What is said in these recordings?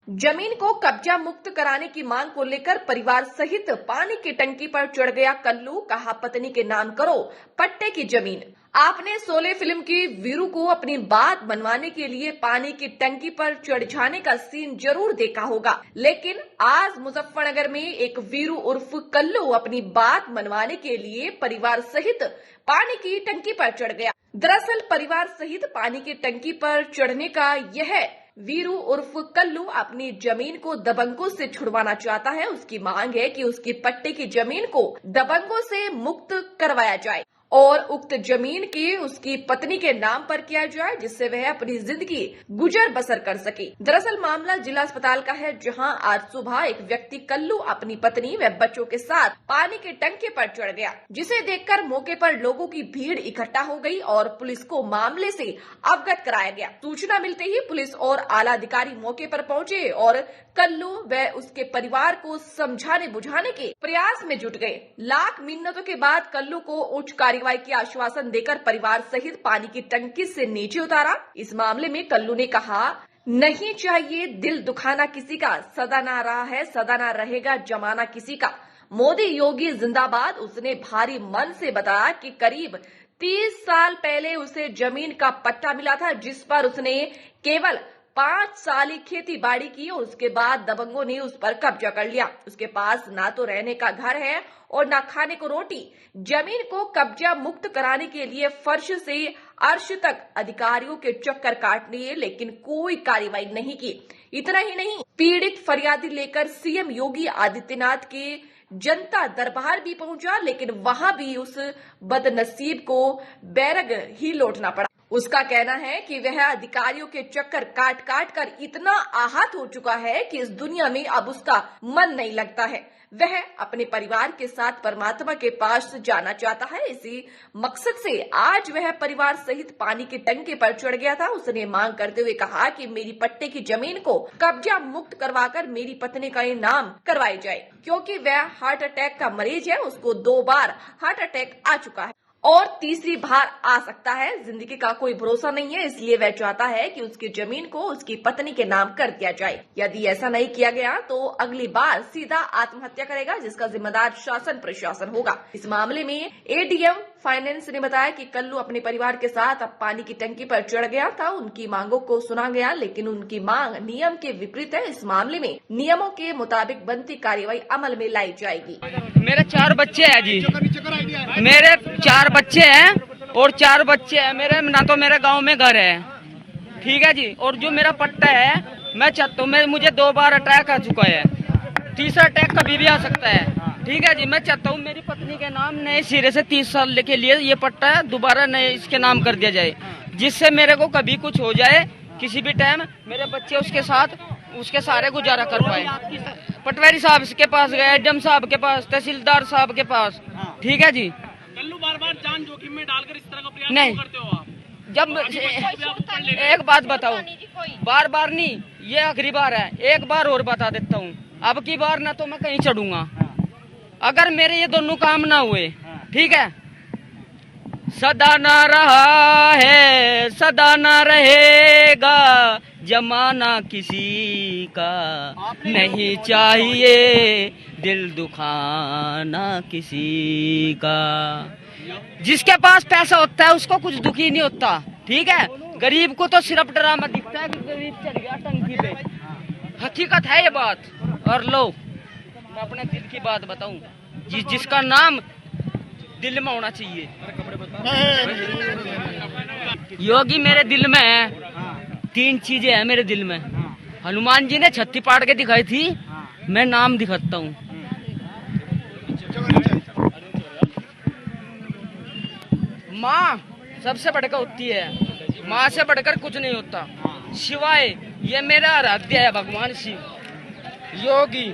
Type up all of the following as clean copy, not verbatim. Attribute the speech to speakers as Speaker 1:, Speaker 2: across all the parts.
Speaker 1: जमीन को कब्जा मुक्त कराने की मांग को लेकर परिवार सहित पानी की टंकी पर चढ़ गया कल्लू। कहा पत्नी के नाम करो पट्टे की जमीन। आपने शोले फिल्म की वीरू को अपनी बात मनवाने के लिए पानी की टंकी पर चढ़ जाने का सीन जरूर देखा होगा, लेकिन आज मुजफ्फरनगर में एक वीरू उर्फ कल्लू अपनी बात मनवाने के लिए परिवार सहित पानी की टंकी पर चढ़ गया। दरअसल परिवार सहित पानी की टंकी पर चढ़ने का यह वीरू उर्फ कल्लू अपनी जमीन को दबंगों से छुड़वाना चाहता है। उसकी मांग है कि उसकी पट्टे की जमीन को दबंगों से मुक्त करवाया जाए और उक्त जमीन की उसकी पत्नी के नाम पर किया जाए, जिससे वह अपनी जिंदगी गुजर बसर कर सके। दरअसल मामला जिला अस्पताल का है, जहां आज सुबह एक व्यक्ति कल्लू अपनी पत्नी व बच्चों के साथ पानी के टंकी पर चढ़ गया, जिसे देखकर मौके पर लोगों की भीड़ इकट्ठा हो गई और पुलिस को मामले से अवगत कराया गया। सूचना मिलते ही पुलिस और आला अधिकारी मौके पर पहुंचे और कल्लू व उसके परिवार को समझाने बुझाने के प्रयास में जुट गए। लाख मिन्नतों के बाद कल्लू को उच्च कार्रवाई की आश्वासन देकर परिवार सहित पानी की टंकी से नीचे उतारा। इस मामले में कल्लू ने कहा, नहीं चाहिए दिल दुखाना किसी का, सदा ना रहा है सदा ना रहेगा जमाना किसी का, मोदी योगी जिंदाबाद। उसने भारी मन से बताया कि करीब 30 साल पहले उसे जमीन का पट्टा मिला था, जिस पर उसने केवल 5 साल ही खेती बाड़ी की और उसके बाद दबंगों ने उस पर कब्जा कर लिया। उसके पास ना तो रहने का घर है और ना खाने को रोटी। जमीन को कब्जा मुक्त कराने के लिए फर्श से अर्श तक अधिकारियों के चक्कर काट लिए, लेकिन कोई कार्रवाई नहीं की। इतना ही नहीं, पीड़ित फरियादी लेकर सीएम योगी आदित्यनाथ के जनता दरबार भी पहुंचा, लेकिन वहां भी उस बदनसीब को बैरग ही लौटना पड़ा। उसका कहना है कि वह अधिकारियों के चक्कर काट काट कर इतना आहत हो चुका है कि इस दुनिया में अब उसका मन नहीं लगता है। वह अपने परिवार के साथ परमात्मा के पास जाना चाहता है। इसी मकसद से आज वह परिवार सहित पानी की टंकी पर चढ़ गया था। उसने मांग करते हुए कहा कि मेरी पट्टे की जमीन को कब्जा मुक्त करवाकर मेरी पत्नी का नाम करवाई जाए, क्योंकि वह हार्ट अटैक का मरीज है। उसको 2 बार हार्ट अटैक आ चुका है और तीसरी बार आ सकता है। जिंदगी का कोई भरोसा नहीं है, इसलिए वह चाहता है कि उसकी जमीन को उसकी पत्नी के नाम कर दिया जाए। यदि ऐसा नहीं किया गया तो अगली बार सीधा आत्महत्या करेगा, जिसका जिम्मेदार शासन प्रशासन होगा। इस मामले में एडीएम फाइनेंस ने बताया कि कल्लू अपने परिवार के साथ अब पानी की टंकी पर चढ़ गया था। उनकी मांगों को सुना गया, लेकिन उनकी मांग नियम के विपरीत है। इस मामले में नियमों के मुताबिक बनती कार्रवाई अमल में लाई जाएगी।
Speaker 2: मेरे 4 बच्चे हैं जी, मेरे 4 बच्चे हैं और 4 बच्चे हैं मेरे, ना तो मेरे गांव में घर है, ठीक है जी। और जो मेरा पट्टा है, मैं चाहता हूँ, मुझे 2 बार अटैक आ चुका है, तीसरा अटैक कभी भी आ सकता है, ठीक है जी। मैं चाहता हूँ मेरी पत्नी के नाम नए सिरे से 30 साल के लिए ये पट्टा है दोबारा नए इसके नाम कर दिया जाए, जिससे मेरे को कभी कुछ हो जाए किसी भी टाइम मेरे बच्चे उसके साथ उसके सारे गुजारा कर पाए। पटवारी साहब के पास गए, एडीएम साहब के पास, तहसीलदार साहब के पास, ठीक है जी।
Speaker 3: कल्लू बार-बार जान जोखिम में डालकर इस तरह का प्रयास
Speaker 2: नहीं
Speaker 3: करते हो आप?
Speaker 2: जब एक बात बताओ, बार बार नहीं, ये आखिरी बार है। एक बार और बता देता हूँ, अब की बार ना तो मैं कहीं चढ़ूंगा अगर मेरे ये दोनों काम ना हुए, ठीक है। सदा ना रहा है सदा ना रहेगा जमाना किसी का, नहीं चाहिए दिल दुखाना किसी का। जिसके पास पैसा होता है उसको कुछ दुखी नहीं होता, ठीक है। गरीब को तो सिर्फ ड्रामा दिखता है कि गरीब चढ़ गया टंकी पे, हकीकत है ये बात। और लो, मैं अपने दिल की बात बताऊं, जिसका नाम दिल में होना चाहिए। योगी मेरे दिल में है, 3 चीजें हैं मेरे दिल में। हनुमान जी ने छत्ती पाड़ के दिखाई थी, मैं नाम दिखाता हूँ। माँ सबसे बढ़कर होती है, माँ से बढ़कर कुछ नहीं होता। शिवाय ये मेरा आराध्य है भगवान शिव। योगी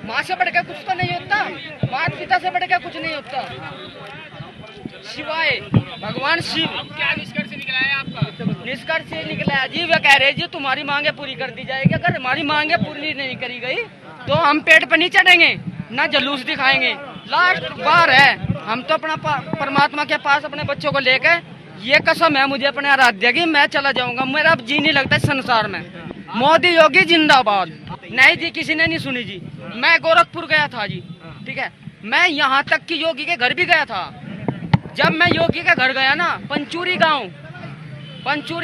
Speaker 2: माँ से बढ़कर कुछ तो नहीं होता, माता पिता से बढ़कर कुछ नहीं होता। शिवाय भगवान शिव।
Speaker 3: क्या निष्कर्ष निकला है आपका?
Speaker 2: निष्कर्ष ये निकला है जी, वे कह रहे जी तुम्हारी मांगे पूरी कर दी जाएगी। अगर हमारी मांगे पूरी नहीं करी गई तो हम पेट पर नहीं चढ़ेंगे, ना जुलूस दिखाएंगे। लास्ट बार है, हम तो अपना परमात्मा के पास अपने बच्चों को लेकर, ये कसम है मुझे अपने आराध्य की, मैं चला जाऊंगा। मेरा अब जी नहीं लगता इस संसार में। मोदी योगी जिंदाबाद। नहीं जी, किसी ने नहीं सुनी जी। मैं गोरखपुर गया था जी, ठीक है। मैं यहाँ तक कि योगी के घर भी गया था। जब मैं योगी के घर गया ना, पंचूरी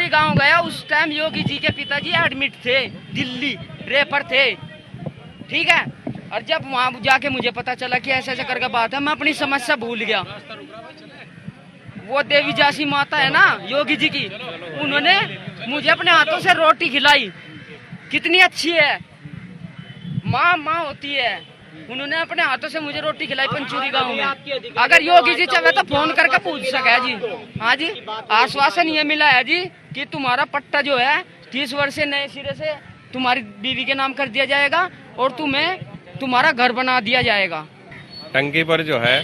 Speaker 2: गांव गया, उस टाइम योगी जी के पिताजी एडमिट थे, दिल्ली रेफर थे, ठीक है। और जब वहां जाके मुझे पता चला कि ऐसे ऐसे करके बात है, मैं अपनी समस्या भूल गया। वो देवी जासी माता है ना योगी जी की, उन्होंने मुझे अपने हाथों से रोटी खिलाई। कितनी अच्छी है माँ होती है। उन्होंने अपने हाथों से मुझे रोटी खिलाई पंचूरी गांव में। अगर योगी जी चाहे तो फोन करके पूछ सके जी। हाँ जी, आश्वासन ये मिला है जी कि तुम्हारा पट्टा जो है 30 वर्ष से नए सिरे से तुम्हारी बीवी के नाम कर दिया जाएगा और तुम्हारा घर बना दिया जाएगा।
Speaker 4: टंकी पर जो है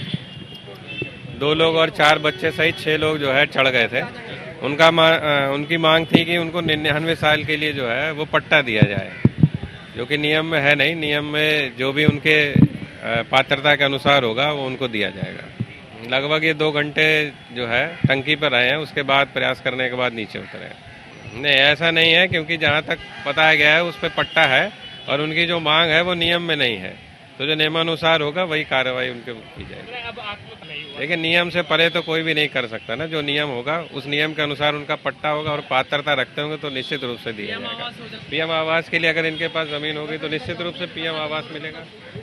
Speaker 4: 2 लोग और 4 बच्चे सहित 6 लोग जो है चढ़ गए थे। उनकी मांग थी कि उनको 99 साल के लिए जो है वो पट्टा दिया जाए, जो कि नियम में है नहीं। नियम में जो भी उनके पात्रता के अनुसार होगा वो उनको दिया जाएगा। लगभग ये 2 घंटे जो है टंकी पर रहे हैं, उसके बाद प्रयास करने के बाद नीचे उतरे। नहीं, ऐसा नहीं है, क्योंकि जहाँ तक बताया गया है उस पर पट्टा है और उनकी जो मांग है वो नियम में नहीं है, तो जो नियमानुसार होगा वही कार्रवाई उनके की जाएगी। लेकिन नियम से परे तो कोई भी नहीं कर सकता ना। जो नियम होगा उस नियम के अनुसार उनका पट्टा होगा और पात्रता रखते होंगे तो निश्चित रूप से दिया जाएगा। पीएम आवास के लिए अगर इनके पास जमीन होगी तो निश्चित रूप से पीएम आवास मिलेगा।